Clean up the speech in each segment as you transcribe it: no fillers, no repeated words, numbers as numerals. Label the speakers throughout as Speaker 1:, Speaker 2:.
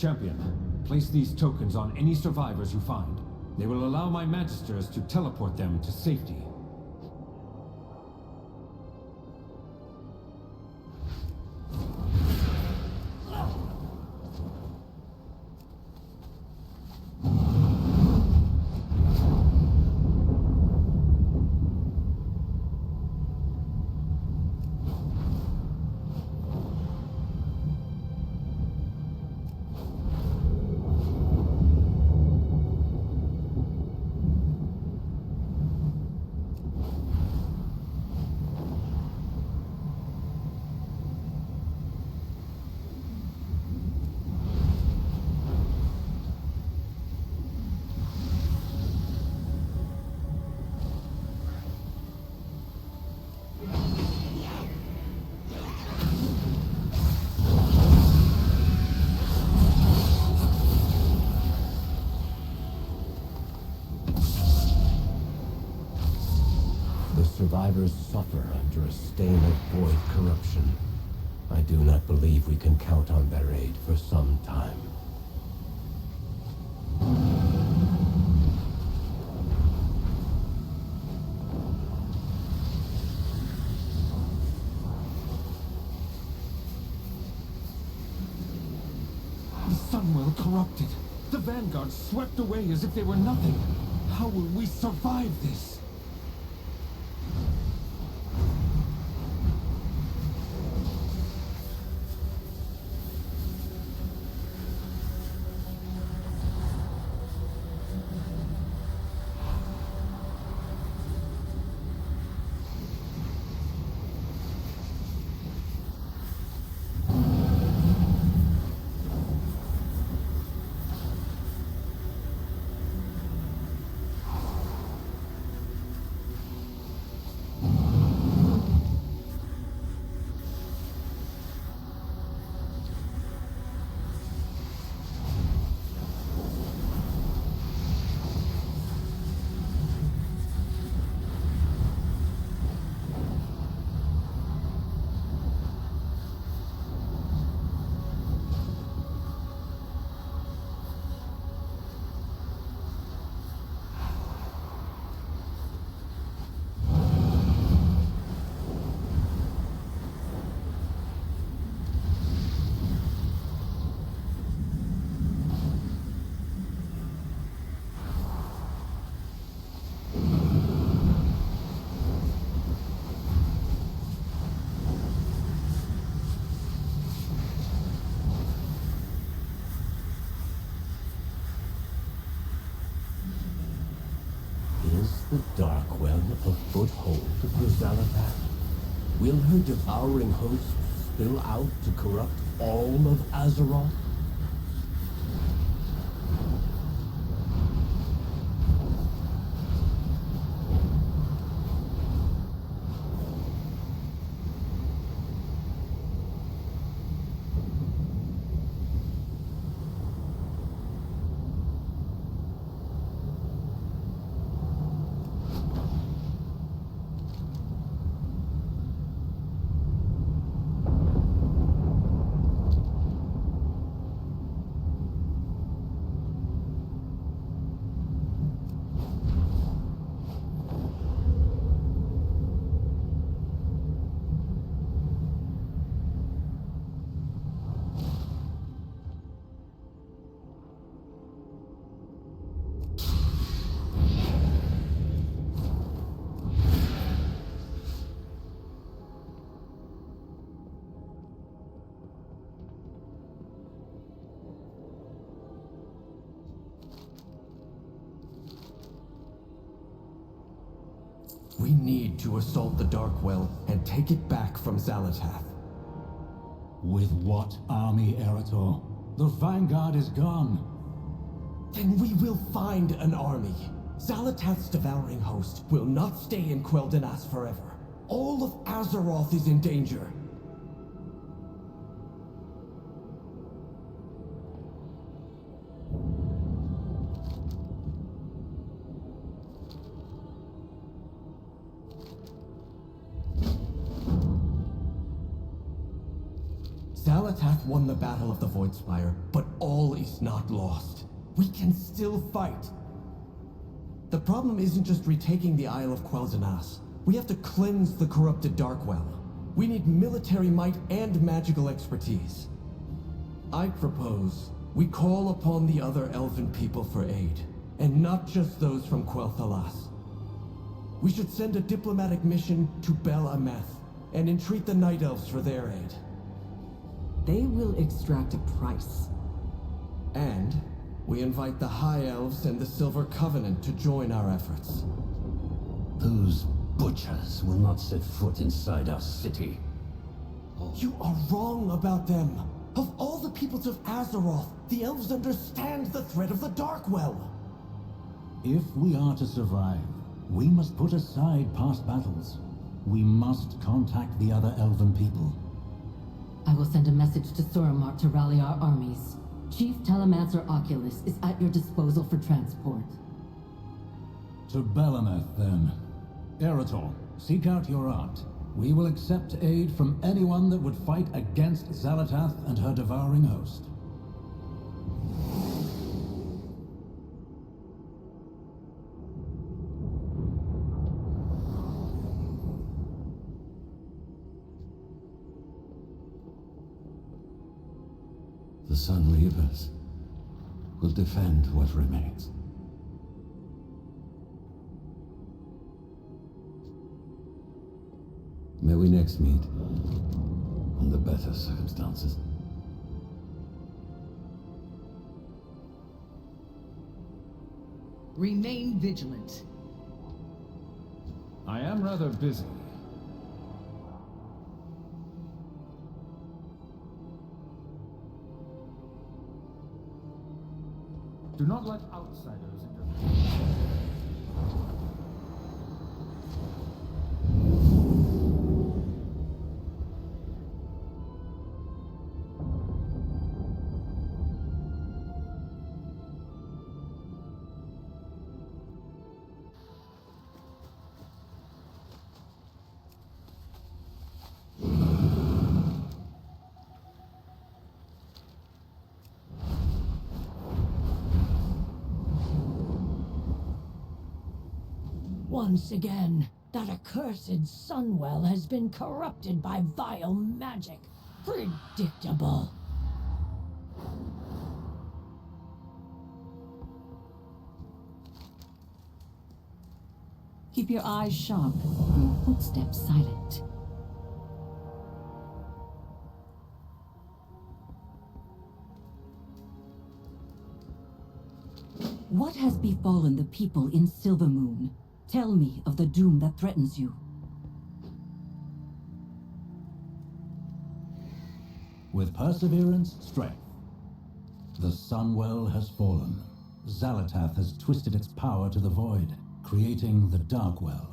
Speaker 1: Champion, place these tokens on any survivors you find. They will allow my magisters to teleport them to safety.
Speaker 2: Survivors suffer under a stain of void corruption. I do not believe we can count on their aid for some time.
Speaker 1: The Sunwell corrupted. The Vanguard swept away as if they were nothing. How will we survive this?
Speaker 2: The Darkwell a foothold for Zalatath? Will her devouring host spill out to corrupt all of Azeroth?
Speaker 3: We need to assault the Darkwell and take it back from Zalatath.
Speaker 4: With what army, Erator? The Vanguard is gone.
Speaker 3: Then we will find an army. Zalatath's devouring host will not stay in Quel'Danas forever. All of Azeroth is in danger. Xalatath won the Battle of the Voidspire, but all is not lost. We can still fight. The problem isn't just retaking the Isle of Quel'Zanas. We have to cleanse the corrupted Darkwell. We need military might and magical expertise. I propose we call upon the other elven people for aid, and not just those from Quel'Thalas. We should send a diplomatic mission to Bel Ameth, and entreat the Night Elves for their aid.
Speaker 5: They will extract a price.
Speaker 3: And we invite the High Elves and the Silver Covenant to join our efforts.
Speaker 2: Those butchers will not set foot inside our city.
Speaker 3: You are wrong about them. Of all the peoples of Azeroth, the elves understand the threat of the Darkwell.
Speaker 4: If we are to survive, we must put aside past battles. We must contact the other elven people.
Speaker 6: I will send a message to Suramart to rally our armies. Chief Telemancer Oculus is at your disposal for transport.
Speaker 4: To Belameth, then. Eretor, seek out your aunt. We will accept aid from anyone that would fight against Xalatath and her devouring host.
Speaker 2: The Sun Reapers will defend what remains. May we next meet under better circumstances.
Speaker 7: Remain vigilant.
Speaker 1: I am rather busy. Do not let outsiders interfere.
Speaker 8: Once again, that accursed Sunwell has been corrupted by vile magic. Predictable.
Speaker 6: Keep your eyes sharp and your footsteps silent. What has befallen the people in Silvermoon? Tell me of the doom that threatens you.
Speaker 4: With perseverance, strength. The Sunwell has fallen. Xalatath has twisted its power to the void, creating the Darkwell.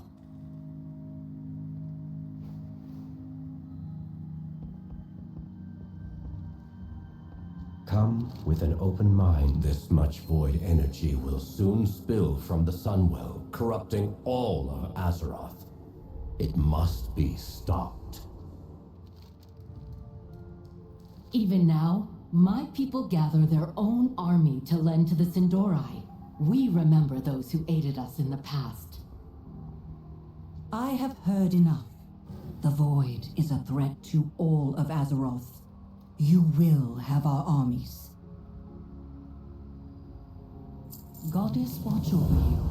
Speaker 2: Come with an open mind. This much void energy will soon spill from the Sunwell, corrupting all of Azeroth. It must be stopped.
Speaker 6: Even now, my people gather their own army to lend to the Sin'dorei. We remember those who aided us in the past. I have heard enough. The Void is a threat to all of Azeroth. You will have our armies. Goddess, watch over you.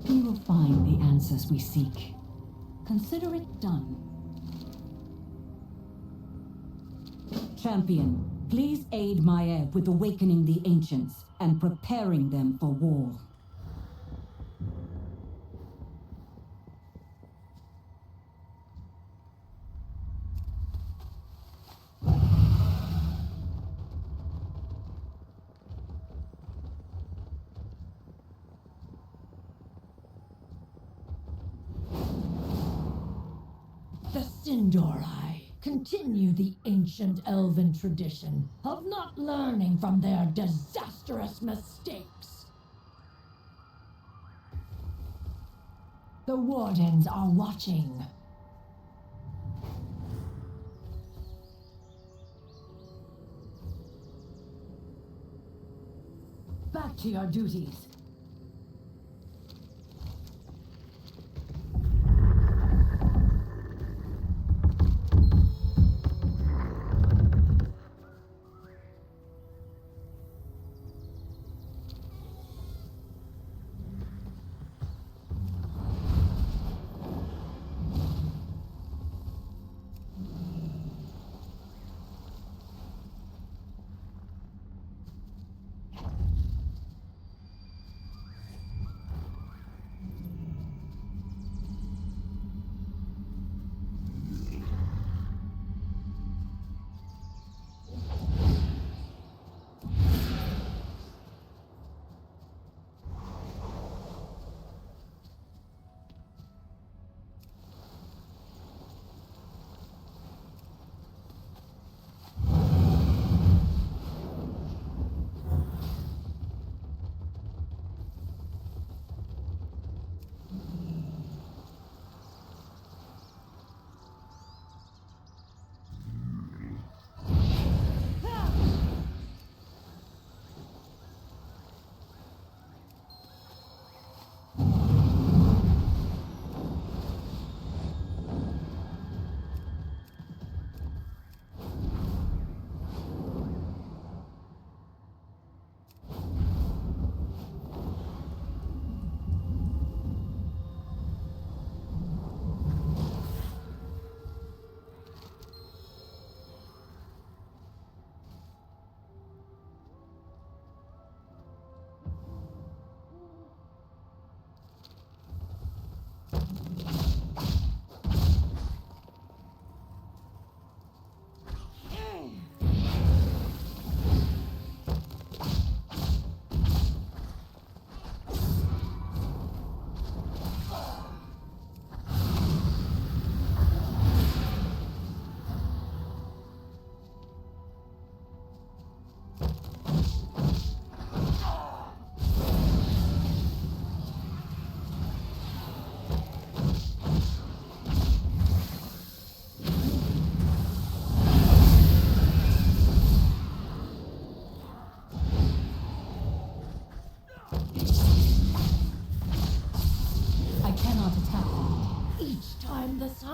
Speaker 6: We will find the answers we seek. Consider it done. Champion, please aid Maiev with awakening the Ancients and preparing them for war.
Speaker 8: The Sin'dorei continue the ancient elven tradition of not learning from their disastrous mistakes. The Wardens are watching. Back to your duties.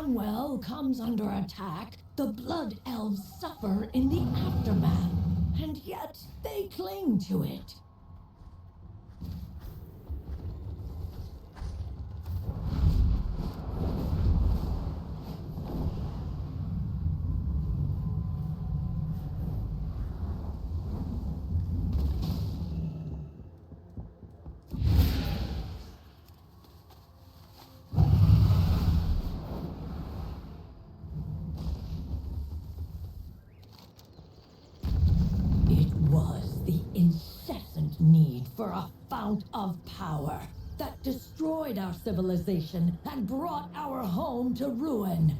Speaker 8: Sunwell comes under attack, the Blood Elves suffer in the aftermath, and yet they cling to it. Need for a fount of power that destroyed our civilization and brought our home to ruin.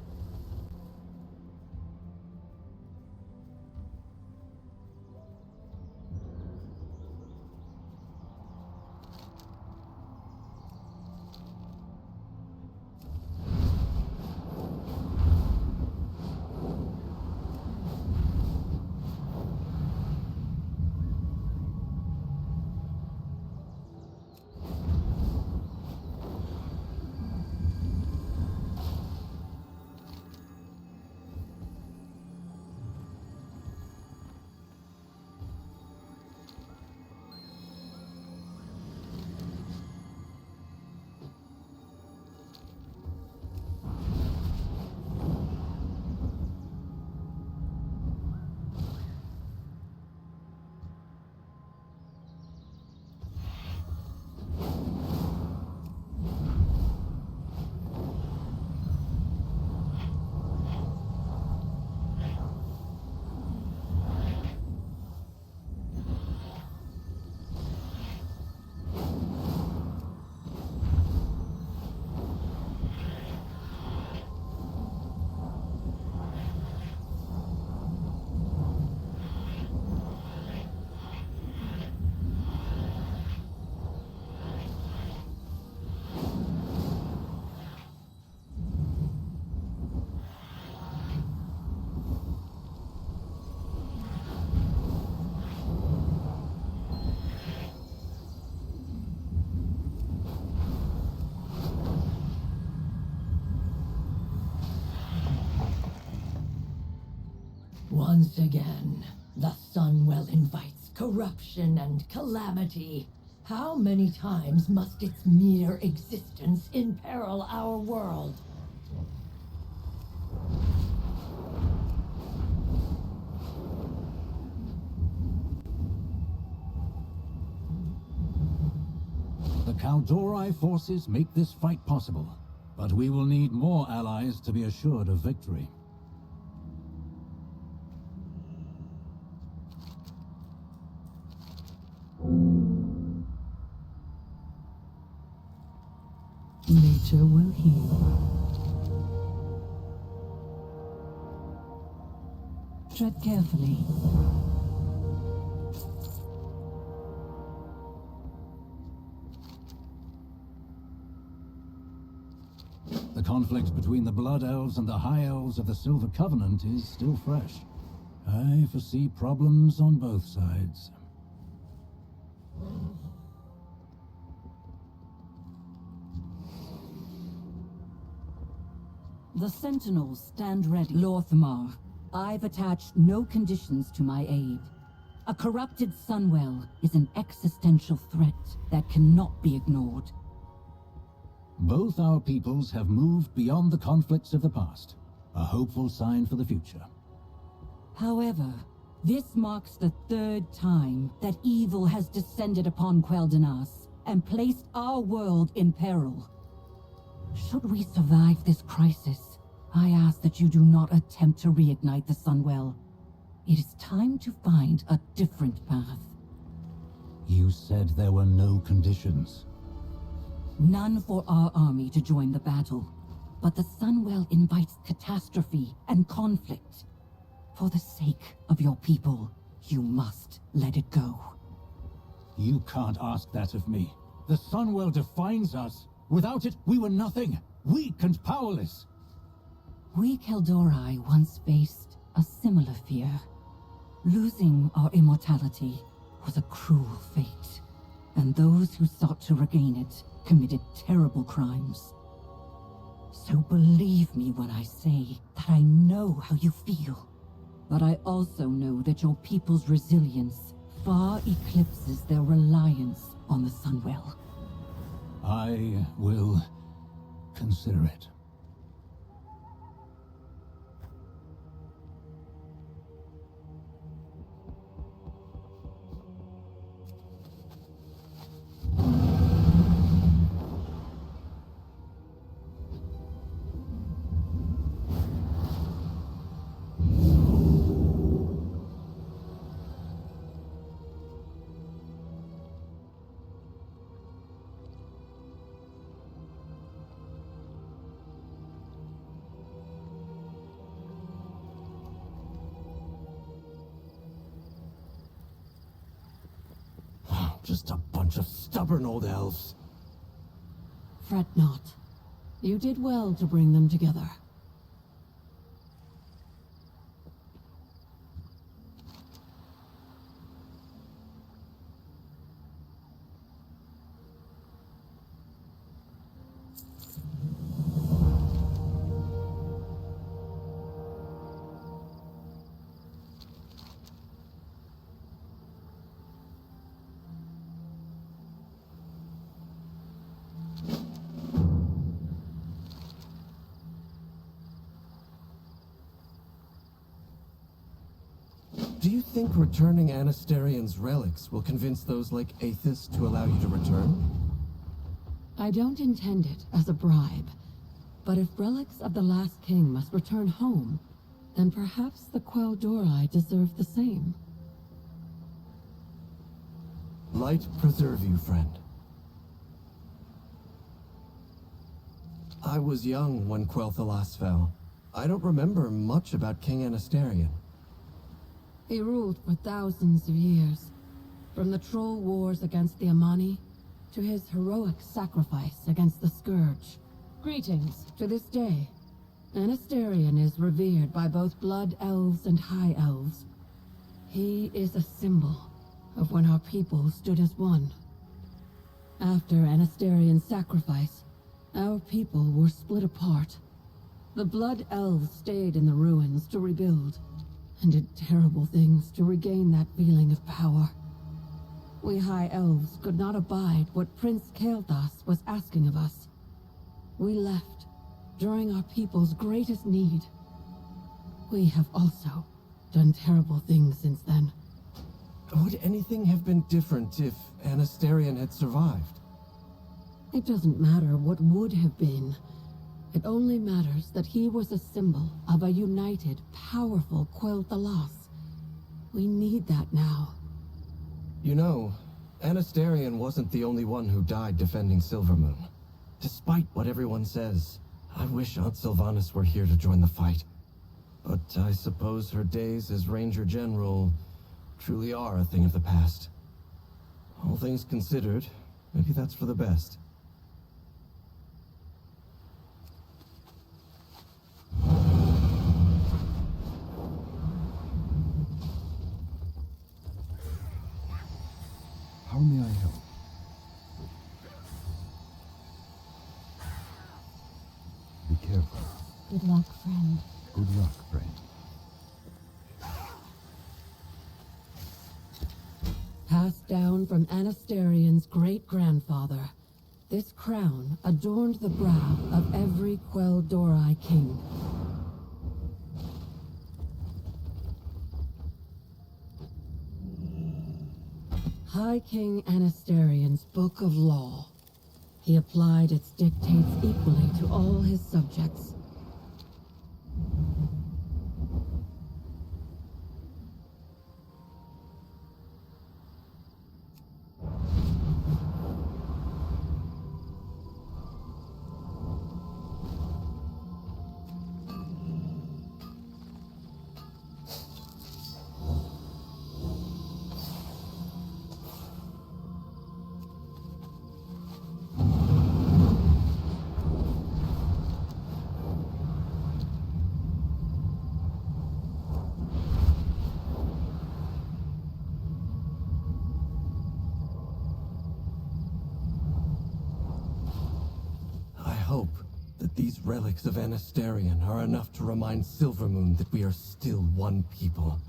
Speaker 8: Once again, the Sunwell invites corruption and calamity. How many times must its mere existence imperil our world?
Speaker 4: The Kaldori forces make this fight possible, but we will need more allies to be assured of victory.
Speaker 5: Nature will heal. Tread carefully.
Speaker 4: The conflict between the Blood Elves and the High Elves of the Silver Covenant is still fresh. I foresee problems on both sides.
Speaker 6: The Sentinels stand ready. Lorthamar, I've attached no conditions to my aid. A corrupted Sunwell is an existential threat that cannot be ignored.
Speaker 4: Both our peoples have moved beyond the conflicts of the past. A hopeful sign for the future.
Speaker 6: However, this marks the third time that evil has descended upon Quel'Danas and placed our world in peril. Should we survive this crisis, I ask that you do not attempt to reignite the Sunwell. It is time to find a different path.
Speaker 4: You said there were no conditions.
Speaker 6: None for our army to join the battle. But the Sunwell invites catastrophe and conflict. For the sake of your people, you must let it go.
Speaker 4: You can't ask that of me. The Sunwell defines us. Without it, we were nothing. Weak and powerless.
Speaker 6: We Kaldori once faced a similar fear. Losing our immortality was a cruel fate. And those who sought to regain it committed terrible crimes. So believe me when I say that I know how you feel. But I also know that your people's resilience far eclipses their reliance on the Sunwell.
Speaker 4: I will consider it.
Speaker 3: Just a bunch of stubborn old elves.
Speaker 5: Fret not. You did well to bring them together.
Speaker 3: Do you think returning Anastarion's relics will convince those like Aethys to allow you to return?
Speaker 5: I don't intend it as a bribe. But if relics of the last king must return home, then perhaps the Quel'Dori deserve the same.
Speaker 3: Light preserve you, friend. I was young when Quel'Thalas fell. I don't remember much about King Anastarion.
Speaker 5: He ruled for thousands of years, from the troll wars against the Amani to his heroic sacrifice against the Scourge. Greetings to this day. Anastarion is revered by both Blood Elves and High Elves. He is a symbol of when our people stood as one. After Anastarion's sacrifice, our people were split apart. The Blood Elves stayed in the ruins to rebuild, and did terrible things to regain that feeling of power. We High Elves could not abide what Prince Kael'thas was asking of us. We left during our people's greatest need. We have also done terrible things since then.
Speaker 3: Would anything have been different if Anasterion had survived?
Speaker 5: It doesn't matter what would have been. It only matters that he was a symbol of a united, powerful Quel'Thalas. We need that now.
Speaker 3: You know, Anasterion wasn't the only one who died defending Silvermoon. Despite what everyone says, I wish Aunt Sylvanas were here to join the fight. But I suppose her days as Ranger General truly are a thing of the past. All things considered, maybe that's for the best.
Speaker 1: How may I help? Be careful.
Speaker 6: Good luck, friend.
Speaker 1: Good luck, friend.
Speaker 5: Passed down from Anastarion's great-grandfather, this crown adorned the brow of every Quel'Dorei king. High King Anastarion's Book of Law. He applied its dictates equally to all his subjects.
Speaker 3: I hope that these relics of Anasterion are enough to remind Silvermoon that we are still one people.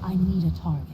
Speaker 6: I need a target.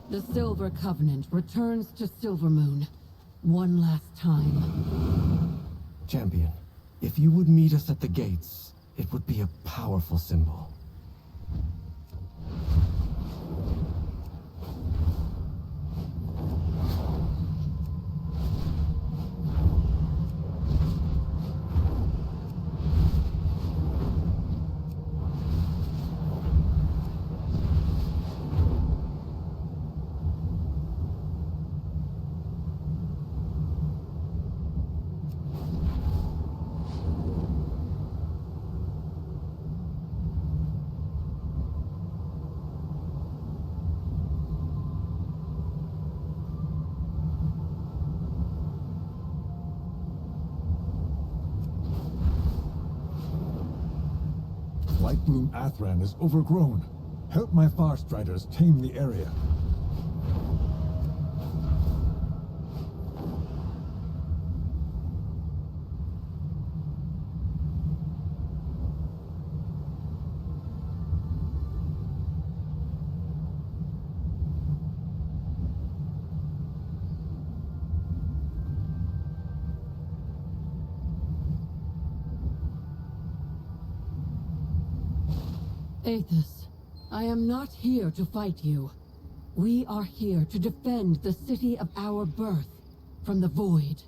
Speaker 5: The Silver Covenant returns to Silvermoon. One last time.
Speaker 3: Champion, if you would meet us at the gates, it would be a powerful symbol.
Speaker 1: Lightbloom Athran is overgrown. Help my Farstriders tame the area.
Speaker 5: Aethys, I am not here to fight you. We are here to defend the city of our birth from the Void.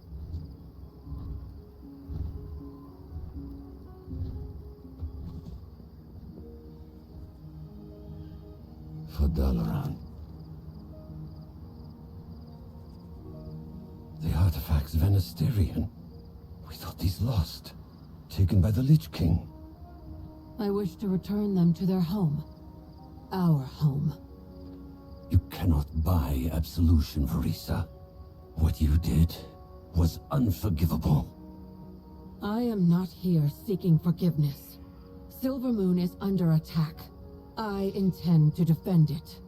Speaker 2: For Dalaran. The artifacts of Anasterian. We thought these lost. Taken by the Lich King.
Speaker 5: I wish to return them to their home. Our home.
Speaker 2: You cannot buy absolution, Verisa. What you did was unforgivable.
Speaker 5: I am not here seeking forgiveness. Silvermoon is under attack. I intend to defend it.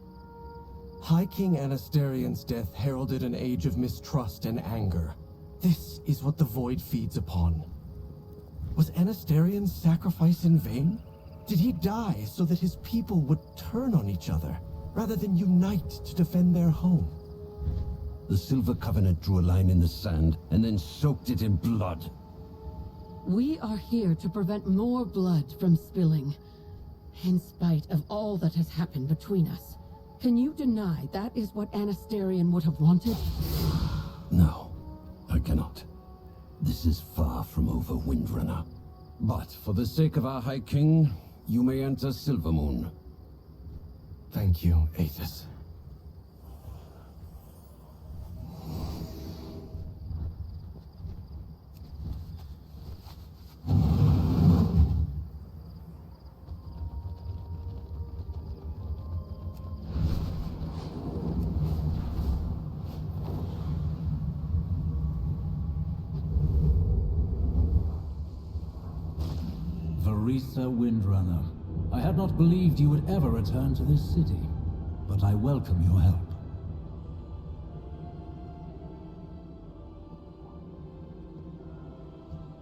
Speaker 3: High King Anasterian's death heralded an age of mistrust and anger. This is what the Void feeds upon. Was Anasterian's sacrifice in vain? Did he die so that his people would turn on each other, rather than unite to defend their home?
Speaker 2: The Silver Covenant drew a line in the sand, and then soaked it in blood.
Speaker 5: We are here to prevent more blood from spilling. In spite of all that has happened between us, can you deny that is what Anasterian would have wanted?
Speaker 2: No, I cannot. This is far from over, Windrunner. But for the sake of our High King, you may enter Silvermoon.
Speaker 3: Thank you, Aethys.
Speaker 4: Verisa Windrunner, I had not believed you would ever return to this city, but I welcome your help.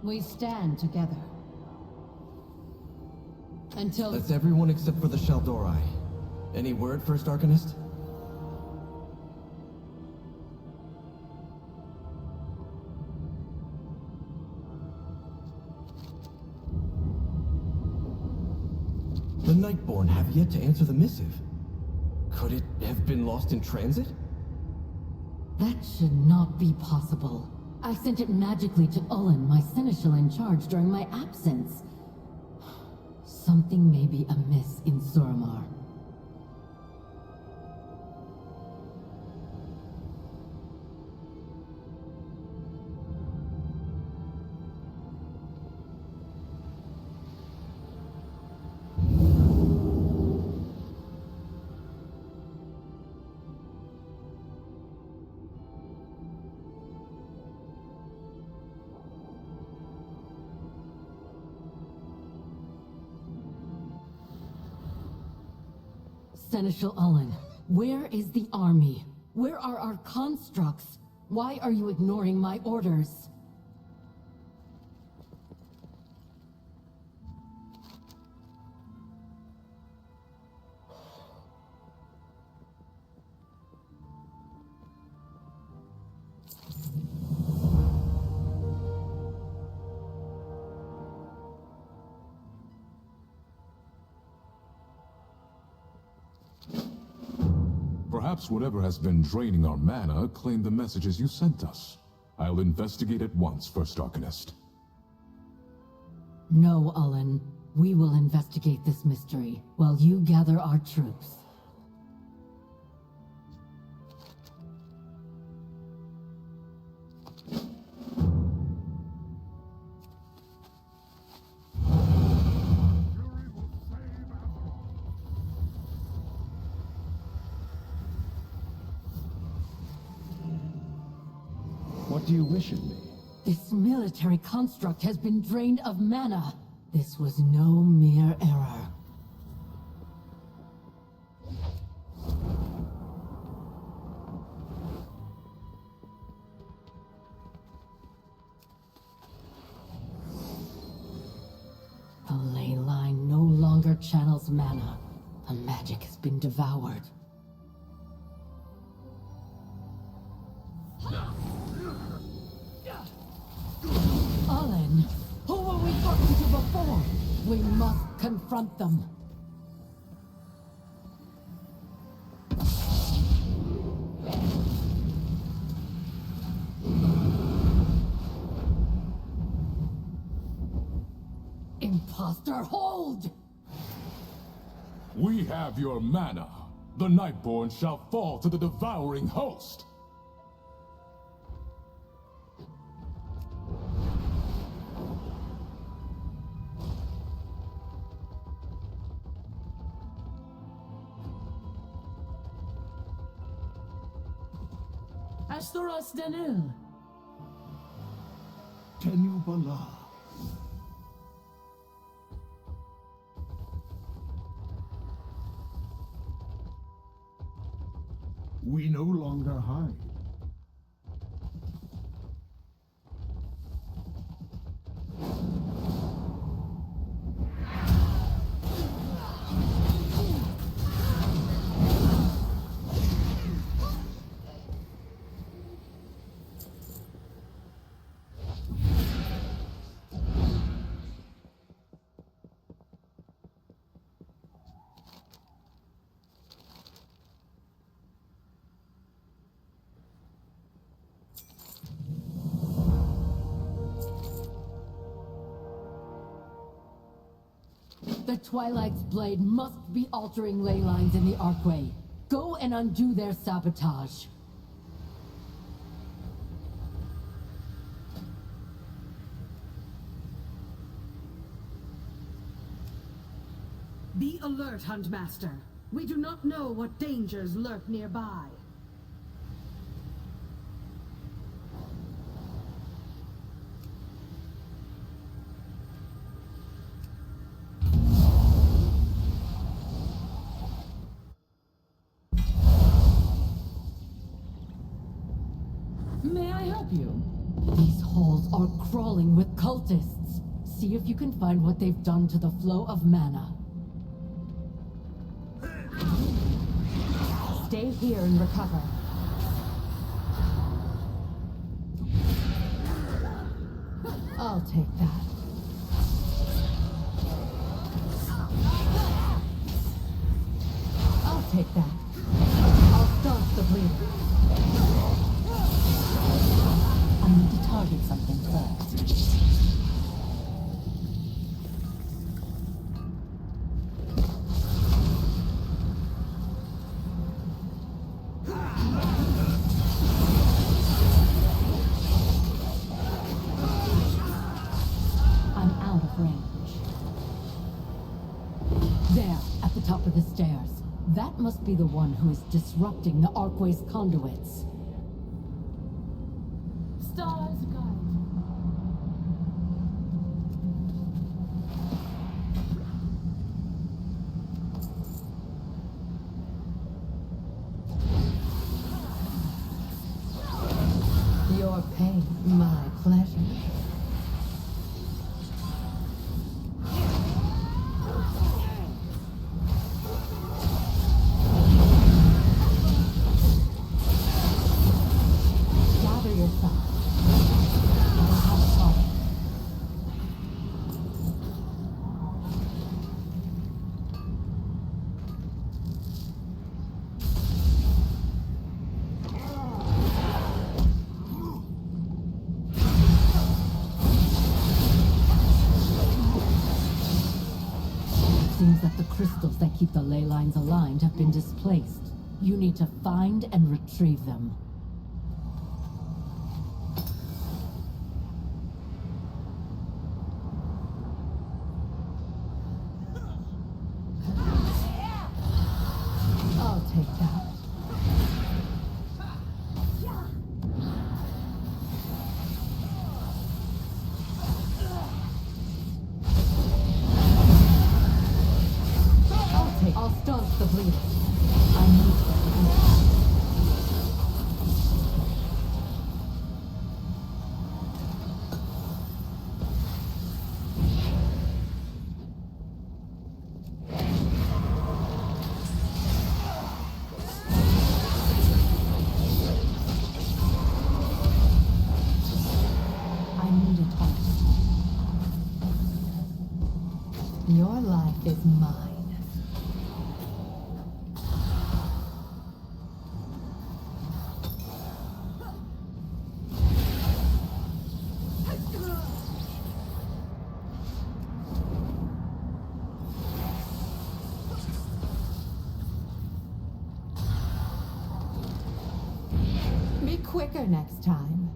Speaker 6: We stand together. Until...
Speaker 3: That's everyone except for the Shaldori. Any word, First Arcanist? The Nightborn have yet to answer the missive. Could it have been lost in transit?
Speaker 6: That should not be possible. I sent it magically to Ullen, my seneschal in charge, during my absence. Something may be amiss in Suramar. Seneschal Ullen, where is the army? Where are our constructs? Why are you ignoring my orders?
Speaker 7: Perhaps whatever has been draining our mana claimed the messages you sent us. I'll investigate at once, First Arcanist.
Speaker 6: No, Ullen. We will investigate this mystery while you gather our troops.
Speaker 1: What do you wish of me?
Speaker 6: This military construct has been drained of mana. This was no mere error. The ley line no longer channels mana. The magic has been devoured. Ullen, who were we talking to before? We must confront them. Imposter, hold!
Speaker 7: We have your mana. The Nightborn shall fall to the devouring host.
Speaker 6: Astoros Danil.
Speaker 1: Tenubala. We no longer hide.
Speaker 6: The Twilight's blade must be altering ley lines in the Archway. Go and undo their sabotage.
Speaker 9: Be alert, Huntmaster. We do not know what dangers lurk nearby.
Speaker 6: May I help you? These halls are crawling with cultists. See if you can find what they've done to the flow of mana. Stay here and recover. I'll take that. I'll take that. I'll start the bleeding. I need to target something first. I'm out of range. There, at the top of the stairs. That must be the one who is disrupting the Archway's conduits. Stars guide. Your pain, my pleasure. Gather yourself. Seems that the crystals that keep the ley lines aligned have been displaced. You need to find and retrieve them. I'll take that. I'll staunch the bleeding. I need that. I need it all. Your life is mine. Be quicker next time.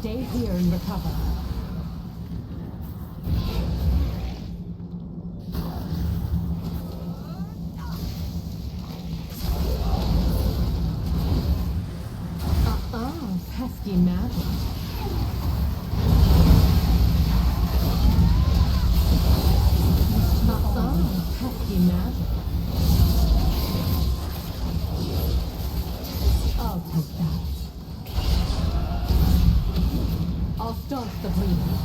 Speaker 6: Stay here and recover. Pesky magic. Pesky magic. I'll take that. I'll staunch the bleeding.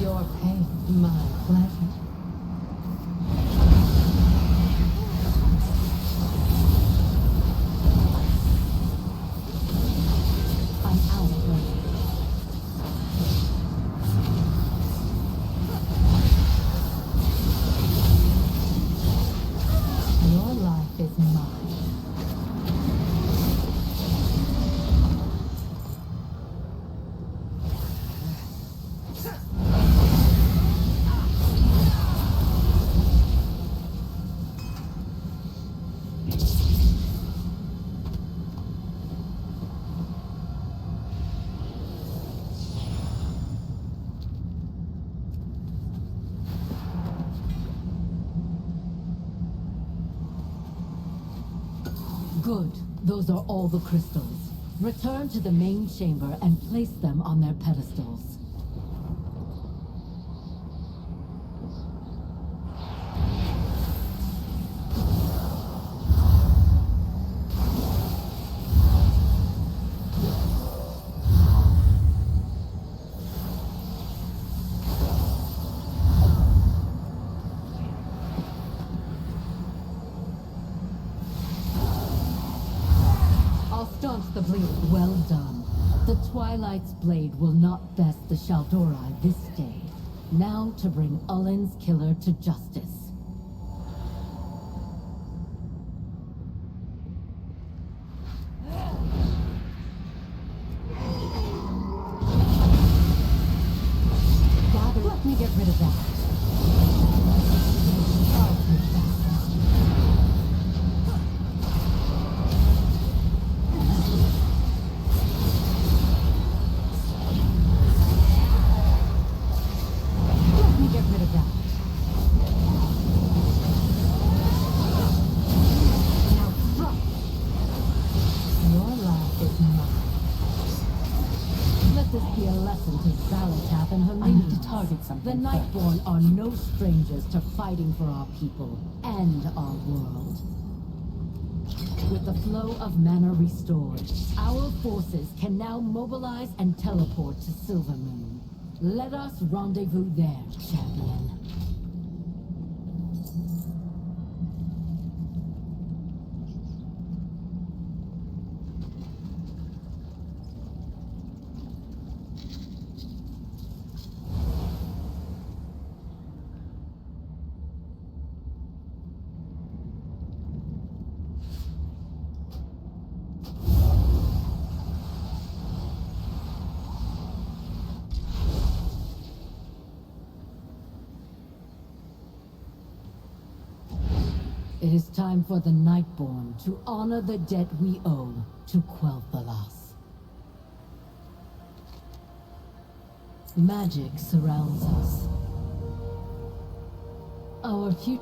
Speaker 6: Your pain, my pleasure. I'm out of range. Your life is mine. Good. Those are all the crystals. Return to the main chamber and place them on their pedestals. Staunch the blade. Well done. The Twilight's blade will not best the Shaldorai this day. Now to bring Ullin's killer to justice. Gather. Let me get rid of that. I'll take that. I need to target something. The Nightborn are no strangers to fighting for our people and our world. With the flow of mana restored, our forces can now mobilize and teleport to Silvermoon. Let us rendezvous there, champion. It is time for the Nightborn to honor the debt we owe to Quel'Thalas. Magic surrounds us. Our future